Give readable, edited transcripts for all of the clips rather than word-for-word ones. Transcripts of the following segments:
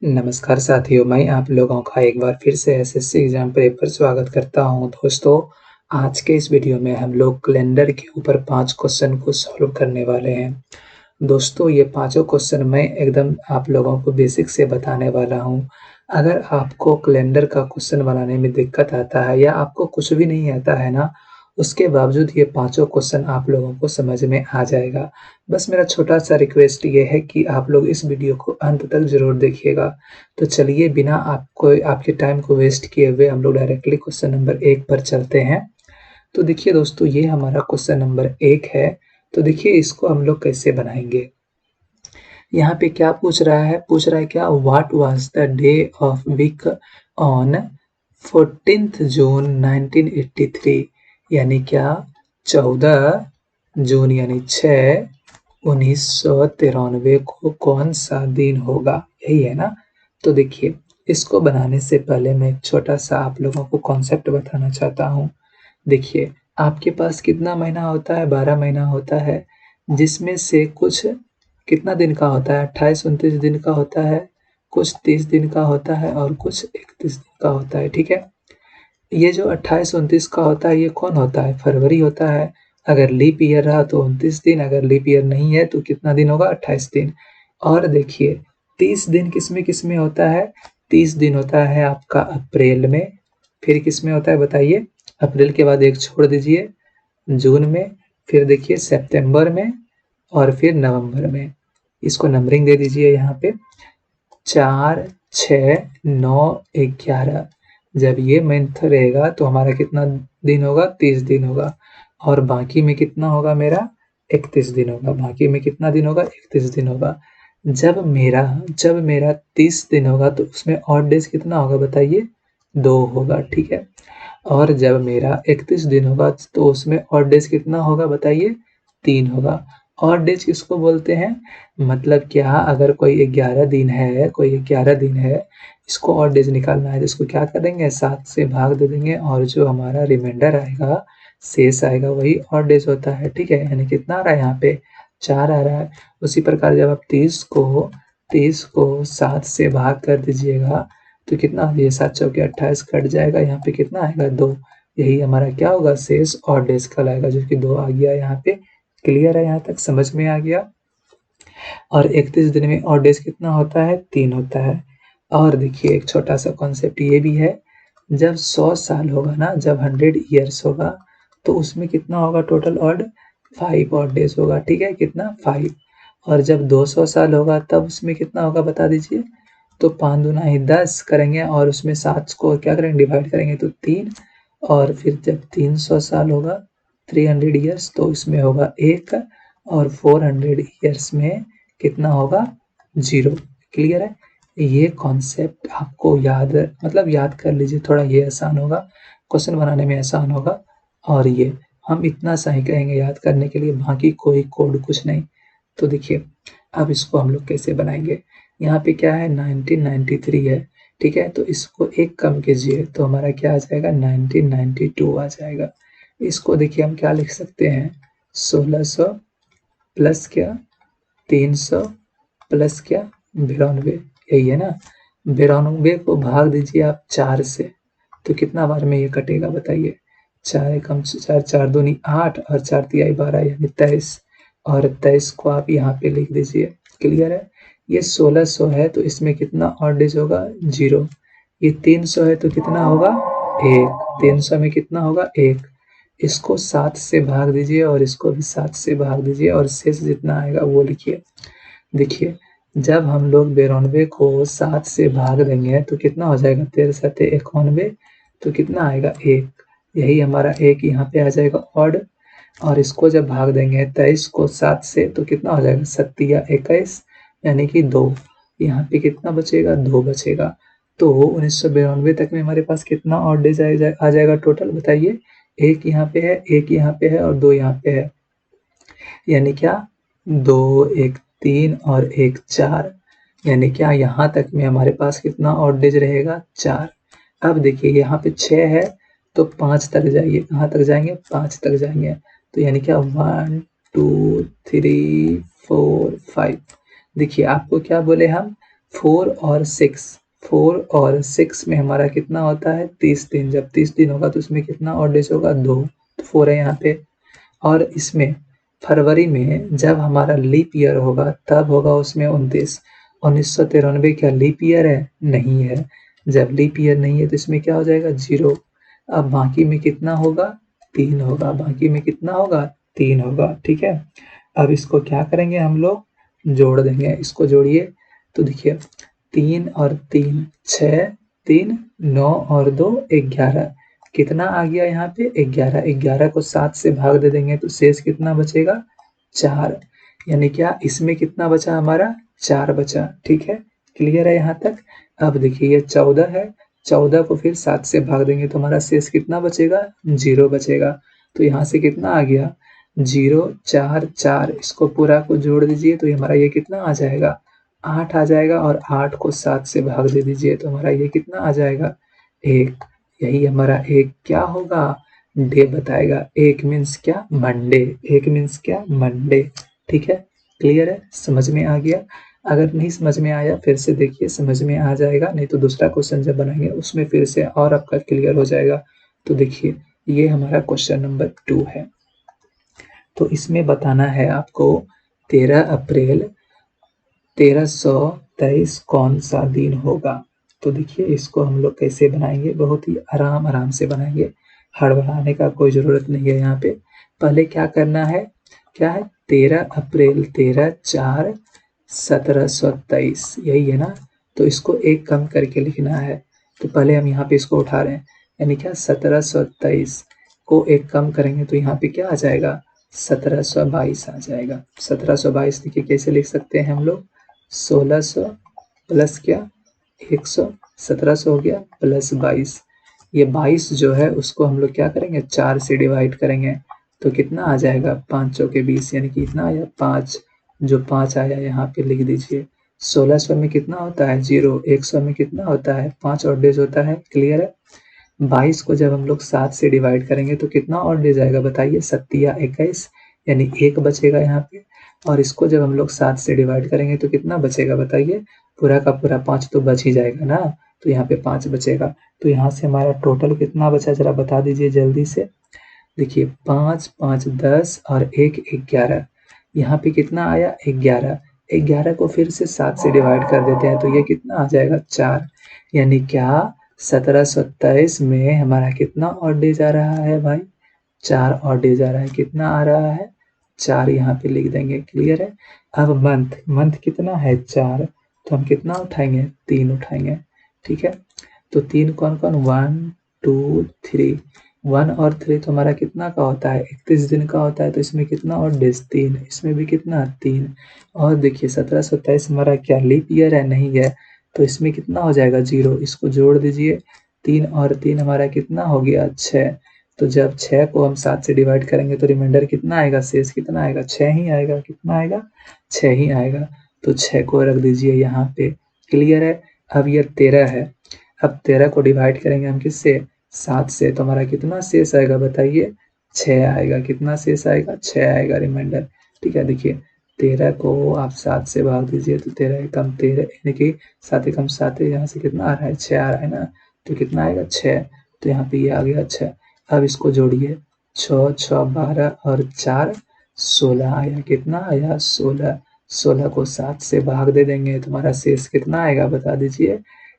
नमस्कार साथियों, मैं आप लोगों का एक बार फिर से एसएससी एग्ज़ाम प्रेप पर स्वागत करता हूं। दोस्तों, आज के इस वीडियो में हम लोग कैलेंडर के ऊपर 5 क्वेश्चन को सॉल्व करने वाले हैं। दोस्तों, ये पाँचों क्वेश्चन मैं एकदम आप लोगों को बेसिक से बताने वाला हूं। अगर आपको कैलेंडर का क्वेश्चन बनाने में दिक्कत आता है या आपको कुछ भी नहीं आता है ना, उसके बावजूद ये पाँचों क्वेश्चन आप लोगों को समझ में आ जाएगा। बस मेरा छोटा-सा रिक्वेस्ट ये है कि आप लोग इस वीडियो को अंत तक ज़रूर देखिएगा। तो चलिए बिना आपके टाइम को वेस्ट किए हुए हम लोग डायरेक्टली क्वेश्चन नंबर 1 पर चलते हैं। तो देखिए दोस्तों, ये हमारा क्वेश्चन नंबर 1 है। तो देखिए इसको हम लोग कैसे बनाएँगे। यहाँ पे क्या पूछ रहा है? पूछ रहा है क्या, what was the day of week on 14th June 1983, यानी क्या 14 जून यानी 6 1993 को कौन सा दिन होगा, यही है ना। तो देखिए इसको बनाने से पहले मैं एक छोटा सा आप लोगों को कॉन्सेप्ट बताना चाहता हूँ। देखिए, आपके पास कितना महीना होता है? 12 महीना होता है, जिसमें से कुछ कितना दिन का होता है? 28-29 दिन का होता है, कुछ 30 दिन का होता है और कुछ 31 दिन का होता है, ठीक है? ये जो 28-29 का होता है, ये कौन होता है? फरवरी होता है। अगर लीप ईयर रहा तो 29 दिन, अगर लीप ईयर नहीं है तो कितना दिन होगा? 28 दिन। और देखिए 30 दिन किसमें-किसमें होता है? 30 दिन होता है आपका अप्रैल में, फिर किसमें होता है बताइए? अप्रैल के बाद एक छोड़ दीजिए, जून में, फिर देखिए सितंबर में और फिर नवंबर में। इसको नंबरिंग दे दीजिए यहाँ पे 4, 6, 9, 11। जब ये मंथ रहेगा तो हमारा कितना दिन होगा? 30 दिन होगा और बाकी में कितना होगा मेरा? 31 दिन होगा। बाकी में कितना दिन होगा? 31 दिन होगा। जब मेरा 30 दिन होगा तो उसमें ऑड डेज़ कितना होगा बताइए? 2 होगा, ठीक है? और जब मेरा 31 दिन होगा तो उसमें ऑड डेज़ कितना होगा बताइए? 3 होगा। ऑड डेज़ किसको बोलते हैं? मतलब क्या, अगर कोई 11 दिन है, इसको ऑड डेज़ निकालना है तो इसको क्या करेंगे? 7 से भाग दे देंगे और जो हमारा रिमाइंडर आएगा, शेष आएगा, वही ऑड डेज़ होता है, ठीक है? यानी कितना आ रहा है यहाँ पे? 4 आ रहा है। उसी प्रकार जब आप 30 को 7 से भाग कर दीजिएगा तो कितना, ये 7 चौके 28 कट जाएगा, यहाँ पे कितना आएगा? 2। यही हमारा क्या होगा? शेष ऑड डेज़ कहलाएगा, जो कि 2 आ गया यहाँ पे। क्लियर है? यहाँ तक समझ में आ गया? और 31 दिन में ऑड डेज़ कितना होता है? 3 होता है। और देखिए एक छोटा-सा कॉन्सेप्ट ये भी है, जब 100 साल होगा ना, जब 100 ईयर्स होगा, तो उसमें कितना होगा टोटल ऑड? 5 ऑड डेज़ होगा, ठीक है? कितना? 5। और जब 200 साल होगा तब उसमें कितना होगा बता दीजिए? तो 5 दूना ही 10 करेंगे और उसमें 7 को क्या करेंगे? डिवाइड करेंगे तो 3। और फिर जब 300 साल होगा, 300 ईयर्स, तो इसमें होगा 1 और 400 ईयर्स में कितना होगा? 0। क्लियर है? ये कॉन्सेप्ट आपको याद कर लीजिए, थोड़ा ये आसान होगा, क्वेश्चन बनाने में आसान होगा। और ये हम इतना सा ही कहेंगे याद करने के लिए, बाकी कोई कोड कुछ नहीं। तो देखिए अब इसको हम लोग कैसे बनाएँगे। यहाँ पे क्या है? 1993 है, ठीक है? तो इसको 1 कम कीजिए तो हमारा क्या आ जाएगा? 1992 आ जाएगा। इसको देखिए हम क्या लिख सकते हैं? 1600 प्लस क्या? 300 प्लस क्या? 92, यही है ना? 92 को भाग दीजिए आप 4 से, तो कितना बार में ये कटेगा बताइए? 4 एकम 4, 4 दूनी 8 और 4 तिहाई 12 यानी 23, और 23 को आप यहाँ पे लिख दीजिए। क्लियर है? ये 1600 है तो इसमें कितना ऑड डेज़ होगा? 0। ये 300 है तो कितना होगा? 1। 300 में कितना होगा? 1। इसको 7 से भाग दीजिए और इसको भी 7 से भाग दीजिए और शेष जितना आएगा वो लिखिए। देखिए, जब हम लोग 92 को 7 से भाग देंगे तो कितना हो जाएगा? 13 सत्ते 91, तो कितना आएगा? 1। यही हमारा 1 यहाँ पे आ जाएगा ऑड। और इसको जब भाग देंगे 23 को 7 से तो कितना हो जाएगा? 7 या 21 यानी कि 2। यहाँ पे कितना बचेगा? 2 बचेगा। तो 1992 तक में हमारे पास कितना ऑड डेज़ आ जाएगा टोटल बताइए? 1 यहाँ पे है, 1 यहाँ पे है और 2 यहाँ पे है। यानी क्या? 2, 1 3 और 1 4, यानी क्या यहाँ तक में हमारे पास कितना ऑड डेज़ रहेगा? 4। अब देखिए यहाँ पे 6 है तो 5 तक जाइए, कहाँ तक जाएँगे? 5 तक जाएँगे। तो यानी क्या? 1, 2, 3, 4, 5। देखिए आपको क्या बोले हम? 4 और 6, 4 और 6 में हमारा कितना होता है 30 दिन। जब 30 दिन होगा तो उसमें कितना और डेज होगा 2, तो 4 है यहाँ पे। और इसमें फरवरी में जब हमारा लीप ईयर होगा तब होगा उसमें 29। 1993 क्या लीप ईयर है? नहीं है। जब लीप ईयर नहीं है तो इसमें क्या हो जाएगा 0। अब बाकी में कितना होगा 3 होगा। बाकी में कितना होगा 3 होगा। ठीक है, अब इसको क्या करेंगे हम लोग जोड़ देंगे। इसको जोड़िए तो देखिए 3 और 3 6, 3 9 और 2 11। कितना आ गया यहाँ पे 11। 11 को 7 से भाग दे देंगे तो शेष कितना बचेगा 4। यानी क्या इसमें कितना बचा हमारा 4 बचा। ठीक है, क्लियर है यहाँ तक। अब देखिए ये 14 है, 14 को फिर 7 से भाग देंगे तो हमारा शेष कितना बचेगा 0 बचेगा। तो यहाँ से कितना आ गया 0 4 4। इसको पूरा को जोड़ दीजिए तो हमारा ये कितना आ जाएगा 8 आ जाएगा। और 8 को 7 से भाग दे दीजिए तो हमारा ये कितना आ जाएगा 1। यही हमारा एक क्या होगा डे बताएगा। एक मीन्स क्या मंडे। एक मीन्स क्या मंडे। ठीक है, क्लियर है, समझ में आ गया। अगर नहीं समझ में आया फिर से देखिए, समझ में आ जाएगा। नहीं तो दूसरा क्वेश्चन जब बनाएंगे उसमें फिर से और आपका क्लियर हो जाएगा। तो देखिए ये हमारा क्वेश्चन नंबर 2 है। तो इसमें बताना है आपको 13 अप्रैल 1323 कौन सा दिन होगा। तो देखिए इसको हम लोग कैसे बनाएंगे, बहुत ही आराम से बनाएंगे। हड़बड़ाने का कोई ज़रूरत नहीं है यहाँ पे। पहले क्या करना है, क्या है 13 अप्रैल 13/4/1723, यही है ना। तो इसको एक कम करके लिखना है। तो पहले हम यहाँ पे इसको उठा रहे हैं, यानी क्या 1723 को एक कम करेंगे तो यहाँ पे क्या आ जाएगा 1722 आ जाएगा। 1722 देखिए कैसे लिख सकते हैं हम लोग 1600 प्लस क्या 100, 1700 हो गया प्लस 22। ये 22 जो है उसको हम लोग क्या करेंगे 4 से डिवाइड करेंगे तो कितना आ जाएगा 5 चौके 20, यानी कि कितना आया 5। जो 5 आया यहाँ पे लिख दीजिए। 1600 में कितना होता है 0, 100 में कितना होता है 5 और डेज होता है। क्लियर है। 22 को जब हम लोग 7 से डिवाइड करेंगे तो कितना और डेज आएगा बताइए 7×21, यानी 1 बचेगा यहाँ पे। और इसको जब हम लोग 7 से डिवाइड करेंगे तो कितना बचेगा बताइए, पूरा का पूरा 5 तो बच ही जाएगा ना। तो यहाँ पे 5 बचेगा। तो यहाँ से हमारा टोटल कितना बचा जरा बता दीजिए जल्दी से। देखिए 5 5 10 और 1 11। यहाँ पे कितना आया 11। 11 को फिर से 7 से डिवाइड कर देते हैं तो ये कितना आ जाएगा 4। यानी क्या 1727 में हमारा कितना और डेज आ रहा है भाई 4 और डेज आ रहा है। कितना आ रहा है 4, यहाँ पे लिख देंगे। क्लियर है। अब मंथ, मंथ कितना है 4, तो हम कितना उठाएंगे 3 उठाएंगे। ठीक है, तो 3 कौन कौन 1 2 3। 1 और 3 तो हमारा कितना का होता है 31 दिन का होता है। तो इसमें कितना और डेज 3, इसमें भी कितना 3। और देखिए 1727 हमारा क्या लीप ईयर है, नहीं है। तो इसमें कितना हो जाएगा 0, इसको जोड़ दीजिए। 3 और 3 हमारा कितना हो गया 6। तो जब 6 को हम 7 से डिवाइड करेंगे तो रिमाइंडर कितना आएगा, शेष कितना आएगा 6 ही आएगा। कितना आएगा 6 ही आएगा। तो 6 को रख दीजिए यहाँ पे। क्लियर है। अब ये 13 है। अब 13 को डिवाइड करेंगे हम किससे 7 से, तो हमारा कितना शेष आएगा बताइए 6 आएगा। कितना शेष आएगा 6 आएगा रिमाइंडर। ठीक है, देखिए 13 को आप 7 से भाग दीजिए तो 13 एकम 13, यानी कि 7 एकम 7 है। यहाँ से कितना आ रहा है 6 आ रहा है ना। तो कितना आएगा 6। तो यहाँ पे ये आ गया 6। अब इसको जोड़िए 6 6 12 और 4 16 आया। कितना आया 16। 16 को 7 से भाग दे देंगे तो हमारा शेष कितना आएगा बता दीजिए।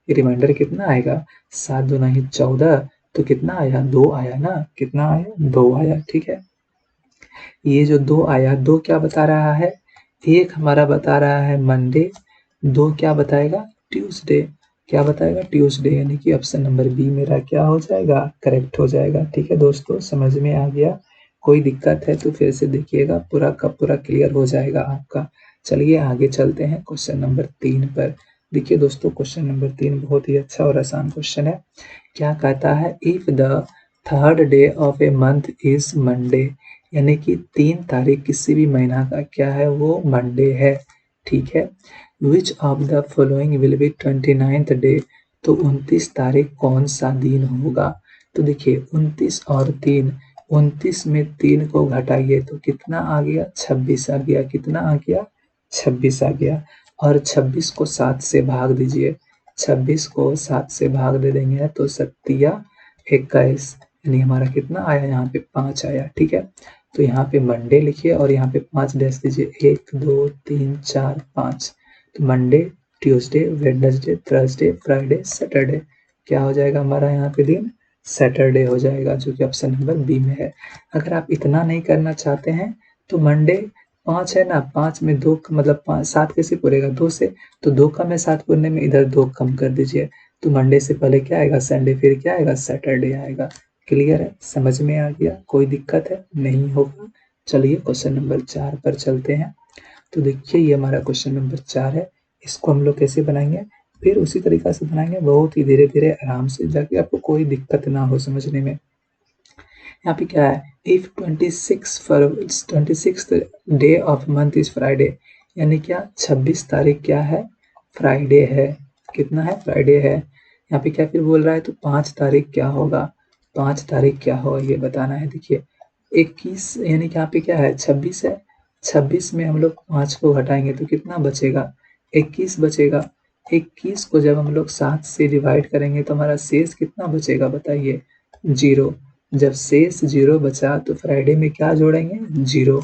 रिमाइंडर कितना आएगा 7 दूना ही 14। तो कितना आया 2 आया ना। कितना आया 2 आया। ठीक है, ये जो 2 आया 2 क्या बता रहा है, एक हमारा बता रहा है मंडे, 2 क्या बताएगा ट्यूसडे। क्या बताएगा ट्यूसडे, यानी कि ऑप्शन नंबर बी मेरा क्या हो जाएगा करेक्ट हो जाएगा। ठीक है दोस्तों, समझ में आ गया। कोई दिक्कत है तो फिर से देखिएगा, पूरा का पूरा क्लियर हो जाएगा आपका। चलिए आगे चलते हैं क्वेश्चन नंबर 3 पर। देखिए दोस्तों क्वेश्चन नंबर 3 बहुत ही अच्छा और आसान क्वेश्चन है। क्या कहता है, if the third day of a month is Monday, यानी कि 3 तारीख किसी भी महीना का क्या है वो मंडे है। ठीक है, which of the following will be 29th day, तो 29 तारीख कौन सा दिन होगा। तो देखिए 29 और 3, 29 में 3 को घटाइए तो कितना आ गया 26 आ गया। कितना आ गया 26 आ गया। और 26 को 7 से भाग दीजिए। 26 को 7 से भाग दे देंगे तो 7 21, यानी हमारा कितना आया, यहाँ पे 5 आया। ठीक है, तो यहाँ पे मंडे लिखिए और यहाँ पे 5 डैश दीजिए, 1 2 3 4 5। तो Monday, Tuesday, Wednesday, Thursday, Friday, Saturday, क्या हो जाएगा हमारा यहाँ पे दिन, सैटरडे हो जाएगा, जो कि ऑप्शन नंबर बी में है। अगर आप इतना नहीं करना चाहते हैं तो मंडे 5 है ना, 5 में 2 मतलब 7 कैसे पूरेगा, 2 से, तो 2 का में 7 पूरने में इधर 2 कम कर दीजिए, तो मंडे से पहले क्या आएगा, संडे, फिर क्या आएगा, सैटरडे आएगा। क्लियर है, समझ में आ गया, कोई दिक्कत है, नहीं होगा। चलिए क्वेश्चन नंबर 4 पर चलते हैं। तो देखिए ये हमारा क्वेश्चन नंबर 4 है, इसको हम लोग कैसे बनाएंगे, फिर उसी तरीका से बनाएंगे, बहुत ही धीरे धीरे आराम से, ताकि आपको कोई दिक्कत ना हो समझने में। यहाँ पे क्या है, if 26th day of month is Friday, यानी क्या 26 तारीख क्या है, फ्राइडे है। कितना है, फ्राइडे है। यहाँ पे क्या फिर बोल रहा है, तो 5 तारीख क्या होगा, 5 तारीख क्या होगा ये बताना है। देखिए 21, यानी कि यहाँ पे क्या है, 26 है, 26 में हम लोग 5 को घटाएंगे तो कितना बचेगा, 21 बचेगा। 21 को जब हम लोग 7 से डिवाइड करेंगे तो हमारा शेष कितना बचेगा बताइए, 0। जब शेष 0 बचा तो फ्राइडे में क्या जोड़ेंगे, 0,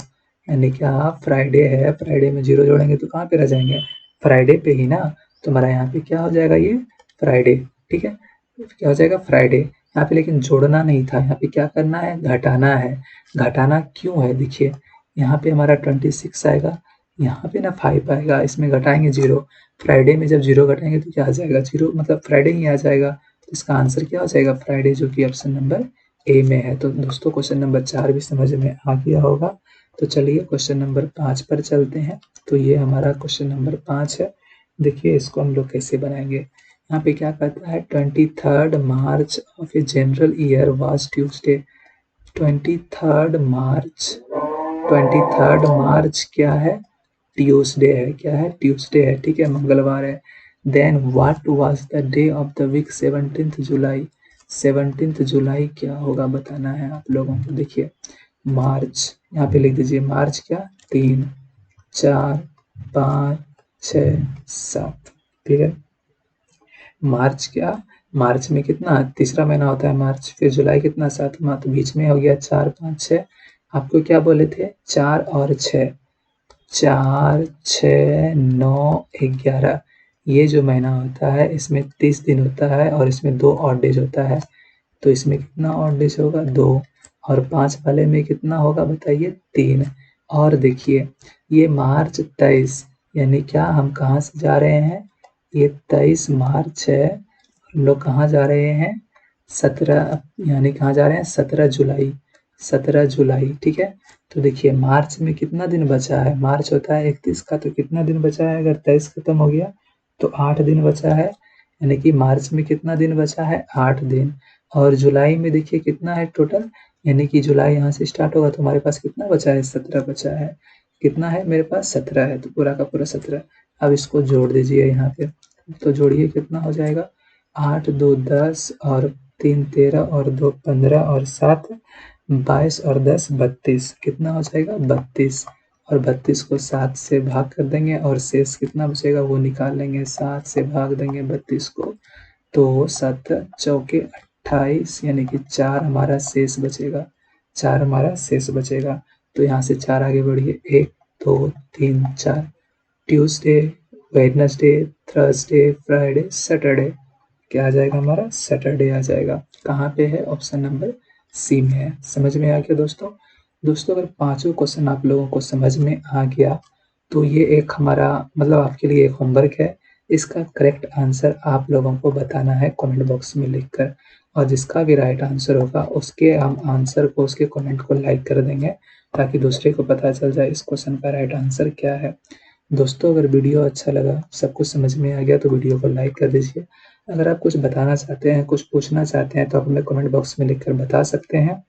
यानी क्या फ्राइडे है, फ्राइडे में 0 जोड़ेंगे तो कहाँ पे रह जाएंगे, फ्राइडे पे ही ना। तो हमारा यहाँ पे क्या हो जाएगा, ये फ्राइडे। ठीक है, क्या हो जाएगा, फ्राइडे। यहाँ पे लेकिन जोड़ना नहीं था, यहाँ पे क्या करना है, घटाना है। घटाना क्यों है, देखिए यहाँ पे हमारा 26 आएगा, यहाँ पे ना 5 आएगा, इसमें घटाएंगे 0। फ्राइडे में जब 0 घटाएंगे तो क्या आ जाएगा, 0 मतलब फ्राइडे ही आ जाएगा। तो इसका आंसर क्या हो जाएगा, फ्राइडे, जो कि ऑप्शन नंबर ए में है। तो दोस्तों क्वेश्चन नंबर 4 भी समझ में आ गया होगा। तो चलिए क्वेश्चन नंबर 5 पर चलते हैं। तो ये हमारा क्वेश्चन नंबर 5 है। देखिए इसको हम लोग कैसे बनाएंगे। यहाँ पे क्या कहता है, 23rd March of a general year was Tuesday. 23rd मार्च क्या है, ट्यूसडे है। क्या है, ट्यूसडे है। ठीक है, मंगलवार है। Then what was the day of the week, 17th July. 17th जुलाई क्या होगा बताना है आप लोगों को। देखिए मार्च, यहाँ पे लिख दीजिए मार्च क्या, 3 4 5 6 7। ठीक है, मार्च क्या, मार्च में कितना, तीसरा महीना होता है मार्च, फिर जुलाई कितना, 7वां, तो बीच में हो गया 4 5 6। आपको क्या बोले थे, 4 और 6, 4 6 9 11, ये जो महीना होता है इसमें 30 दिन होता है और इसमें 2 ऑड डेज होता है। तो इसमें कितना ऑड डेज होगा, 2, और 5 वाले में कितना होगा बताइए, 3। और देखिए ये मार्च 23, यानी क्या हम कहाँ से जा रहे हैं, ये 23 मार्च है, हम लोग कहाँ जा रहे हैं, 17, यानी कहाँ जा रहे हैं, 17 जुलाई, 17 जुलाई। ठीक है, तो देखिए मार्च में कितना दिन बचा है, मार्च होता है 31 का, तो कितना दिन बचा है, अगर 23 खत्म हो गया तो 8 दिन बचा है, यानी कि मार्च में कितना दिन बचा है, 8 दिन। और जुलाई में देखिए कितना है टोटल, यानी कि जुलाई यहाँ से स्टार्ट होगा तो हमारे पास कितना बचा है, 17 बचा है। कितना है मेरे पास, 17 है, तो पूरा का पूरा 17। अब इसको जोड़ दीजिए यहाँ पे, तो जोड़िए कितना हो जाएगा, 8 2 10 और 3 13 और 2 15 और 7 22 और 10 32, कितना हो जाएगा, 32। और 32 को 7 से भाग कर देंगे और शेष कितना बचेगा वो निकाल लेंगे, 7 से भाग देंगे 32 को, तो 7 चौके 28, यानी कि 4 हमारा शेष बचेगा, 4 हमारा शेष बचेगा। तो यहाँ से 4 आगे बढ़िए, 1 2 3 4, Tuesday, Wednesday, Thursday, Friday, Saturday, क्या आ जाएगा हमारा, सैटरडे आ जाएगा। कहाँ पे है, ऑप्शन नंबर सी में है। समझ में आ गया दोस्तों। दोस्तों अगर पांचों क्वेश्चन आप लोगों को समझ में आ गया तो ये एक हमारा मतलब आपके लिए एक होमवर्क है। इसका करेक्ट आंसर आप लोगों को बताना है कमेंट बॉक्स में लिखकर, और जिसका भी राइट आंसर होगा उसके हम आंसर को, उसके कमेंट को लाइक कर देंगे, ताकि दूसरे को पता चल जाए इस क्वेश्चन का राइट आंसर क्या है। दोस्तों अगर वीडियो अच्छा लगा, सब कुछ समझ में आ गया तो वीडियो को लाइक कर दीजिए। अगर आप कुछ बताना चाहते हैं, कुछ पूछना चाहते हैं तो आप हमें कमेंट बॉक्स में लिखकर बता सकते हैं।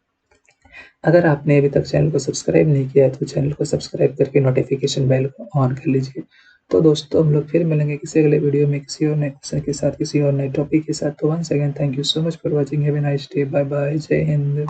अगर आपने अभी तक चैनल को सब्सक्राइब नहीं किया है तो चैनल को सब्सक्राइब करके नोटिफिकेशन बेल को ऑन कर लीजिए। तो दोस्तों हम लोग फिर मिलेंगे किसी अगले वीडियो में किसी और नए क्वेश्चन के साथ, किसी और नए टॉपिक के साथ। तो once again thank you so much for watching, have a nice day, bye bye, Jai Hind.